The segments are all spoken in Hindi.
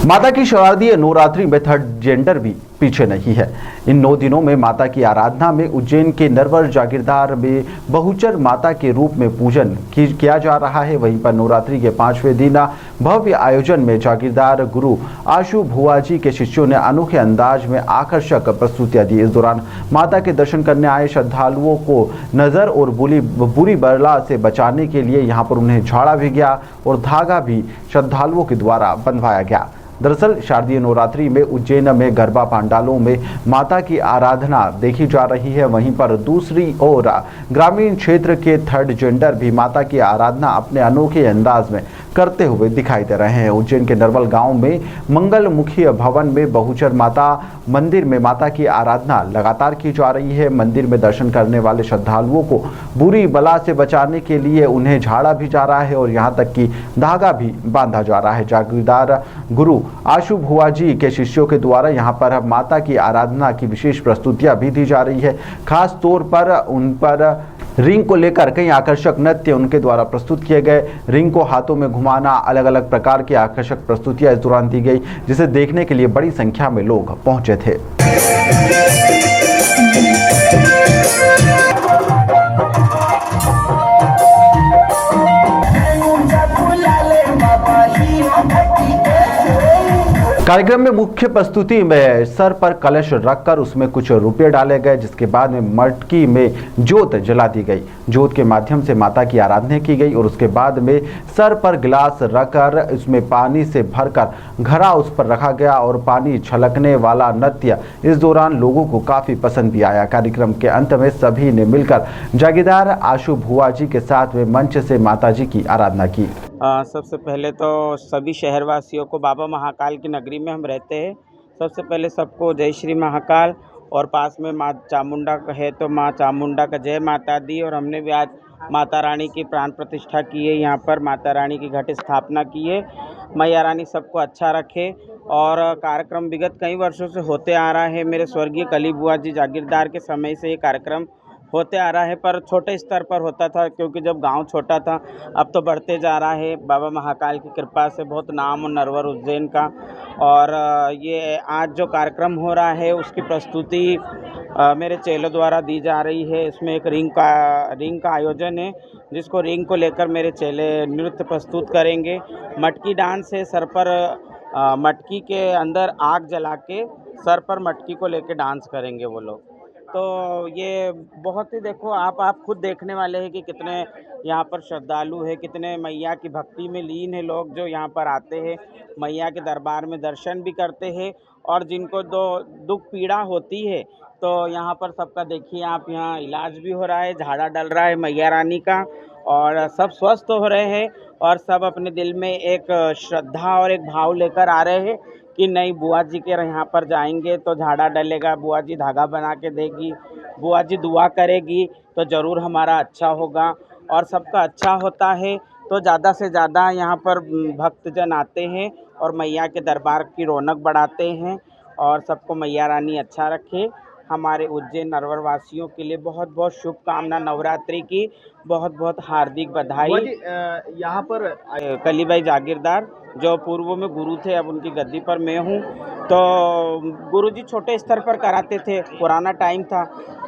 माता की शारदीय नवरात्रि में थर्ड जेंडर भी पीछे नहीं है। इन 9 दिनों में माता की आराधना में उज्जैन के नरवर जागीरदार में बहुचर माता के रूप में पूजन किया जा रहा है। वहीं पर नवरात्रि के 5वें दिन भव्य आयोजन में जागीरदार गुरु आशु भुआजी के शिष्यों ने अनोखे अंदाज में आकर्षक प्रस्तुतियां दी। इस दौरान माता के दर्शन करने आए श्रद्धालुओं को नजर और बुरी बला से बचाने के लिए यहां पर उन्हें झाड़ा भी गया और धागा भी श्रद्धालुओं के द्वारा बंधवाया गया। दरअसल शारदीय नवरात्रि में उज्जैन में गरबा पंडालों में माता की आराधना देखी जा रही है। वहीं पर दूसरी ओर ग्रामीण क्षेत्र के थर्ड जेंडर भी माता की आराधना अपने अनोखे अंदाज में करते हुए दिखाई दे रहे हैं। उज्जैन के नरवल गांव में मंगलमुखी भवन में बहुचर माता मंदिर में माता की आराधना लगातार की जा रही है। मंदिर में दर्शन करने वाले श्रद्धालुओं को बुरी बला से बचाने के लिए उन्हें झाड़ा भी जा रहा है और यहां तक कि धागा भी बांधा जा रहा है। जागीरदार गुरु आशु भुआजी के शिष्यों के द्वारा यहां पर माता की आराधना की विशेष प्रस्तुतियां भी दी जा रही है। खास तौर पर उन पर रिंग को लेकर कई आकर्षक नृत्य उनके द्वारा प्रस्तुत किए गए। रिंग को हाथों में घुमाना, अलग अलग प्रकार की आकर्षक प्रस्तुतियां इस दौरान दी गई, जिसे देखने के लिए बड़ी संख्या में लोग पहुंचे थे। कार्यक्रम में मुख्य प्रस्तुति में सर पर कलश रखकर उसमें कुछ रुपये डाले गए, जिसके बाद में मटकी में जोत जला दी गई। जोत के माध्यम से माता की आराधना की गई और उसके बाद में सर पर गिलास रखकर उसमें पानी से भरकर घड़ा उस पर रखा गया और पानी छलकने वाला नृत्य इस दौरान लोगों को काफी पसंद भी आया। कार्यक्रम के अंत में सभी ने मिलकर जागीरदार आशु भुआजी के साथ में मंच से माता जी की आराधना की। सबसे पहले तो सभी शहरवासियों को बाबा महाकाल की नगरी में हम रहते हैं। सबसे पहले सबको जय श्री महाकाल, और पास में माँ चामुंडा है तो माँ चामुंडा का जय माता दी। और हमने भी आज माता रानी की प्राण प्रतिष्ठा की है, यहाँ पर माता रानी की घट स्थापना की है। मैया रानी सबको अच्छा रखे। और कार्यक्रम विगत कई वर्षों से होते आ रहा है। मेरे स्वर्गीय कली बुआ जी जागीरदार के समय से ये कार्यक्रम होते आ रहा है, पर छोटे स्तर पर होता था क्योंकि जब गांव छोटा था। अब तो बढ़ते जा रहा है बाबा महाकाल की कृपा से, बहुत नाम और नरवर उज्जैन का। और ये आज जो कार्यक्रम हो रहा है उसकी प्रस्तुति मेरे चेलों द्वारा दी जा रही है। इसमें एक रिंग का आयोजन है, जिसको रिंग को लेकर मेरे चेले नृत्य प्रस्तुत करेंगे। मटकी डांस है, सर पर मटकी के अंदर आग जला के सर पर मटकी को लेकर डांस करेंगे वो लोग। तो ये बहुत ही, देखो आप खुद देखने वाले हैं कि कितने यहाँ पर श्रद्धालु है, कितने मैया की भक्ति में लीन है लोग जो यहाँ पर आते हैं, मैया के दरबार में दर्शन भी करते हैं। और जिनको दुख पीड़ा होती है तो यहाँ पर सबका देखिए आप, यहाँ इलाज भी हो रहा है, झाड़ा डल रहा है मैया रानी का, और सब स्वस्थ हो रहे हैं। और सब अपने दिल में एक श्रद्धा और एक भाव लेकर आ रहे हैं कि नहीं, बुआ जी के यहाँ पर जाएंगे तो झाड़ा डलेगा, बुआ जी धागा बना के देगी, बुआ जी दुआ करेगी तो ज़रूर हमारा अच्छा होगा। और सबका अच्छा होता है तो ज़्यादा से ज़्यादा यहाँ पर भक्तजन आते हैं और मैया के दरबार की रौनक बढ़ाते हैं। और सबको मैया रानी अच्छा रखे। हमारे उज्जैन नरवर वासियों के लिए बहुत बहुत शुभकामना, नवरात्रि की बहुत बहुत हार्दिक बधाई। यहाँ पर कली भाई जागीरदार जो पूर्व में गुरु थे, अब उनकी गद्दी पर मैं हूँ। तो गुरुजी छोटे स्तर पर कराते थे, पुराना टाइम था।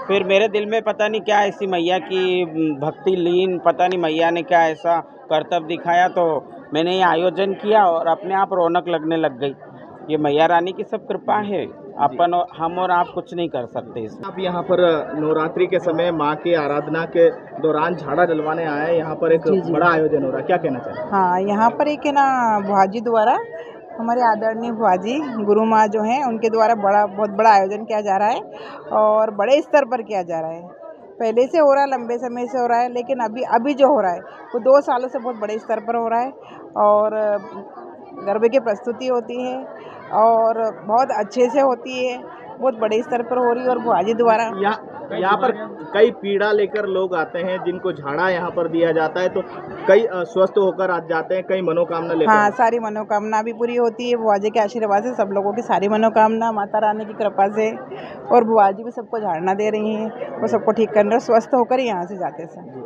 फिर मेरे दिल में पता नहीं क्या ऐसी मैया की भक्ति लीन, पता नहीं मैया ने क्या ऐसा कर्तव्य दिखाया, तो मैंने ये आयोजन किया और अपने आप रौनक लगने लग गई। ये मैया रानी की सब कृपा है, अपन और हम और आप कुछ नहीं कर सकते इसमें। आप यहाँ पर नवरात्रि के समय माँ की आराधना के दौरान झाड़ा डलवाने आए, यहाँ पर एक बड़ा आयोजन हो रहा है, क्या कहना चाहिए? हाँ, यहाँ पर एक है ना भुआजी द्वारा, हमारे आदरणीय भुआजी गुरु माँ जो हैं उनके द्वारा बहुत बड़ा आयोजन किया जा रहा है और बड़े स्तर पर किया जा रहा है। पहले से हो रहा है, लंबे समय से हो रहा है, लेकिन अभी जो हो रहा है वो 2 सालों से बहुत बड़े स्तर पर हो रहा है। और गरबे की प्रस्तुति होती है और बहुत अच्छे से होती है, बहुत बड़े स्तर पर हो रही है। और भुआजी द्वारा यहाँ पर कई पीड़ा लेकर लोग आते हैं, जिनको झाड़ा यहाँ पर दिया जाता है, तो कई स्वस्थ होकर आ जाते हैं, कई मनोकामना लेकर। हाँ, सारी मनोकामना भी पूरी होती है भुआजी के आशीर्वाद से। सब लोगों की सारी मनोकामना माता रानी की कृपा से, और भुआजी भी सबको झाड़ना दे रही हैं, वो सबको ठीक कर रहे हैं, स्वस्थ होकर ही यहाँ से जाते हैं।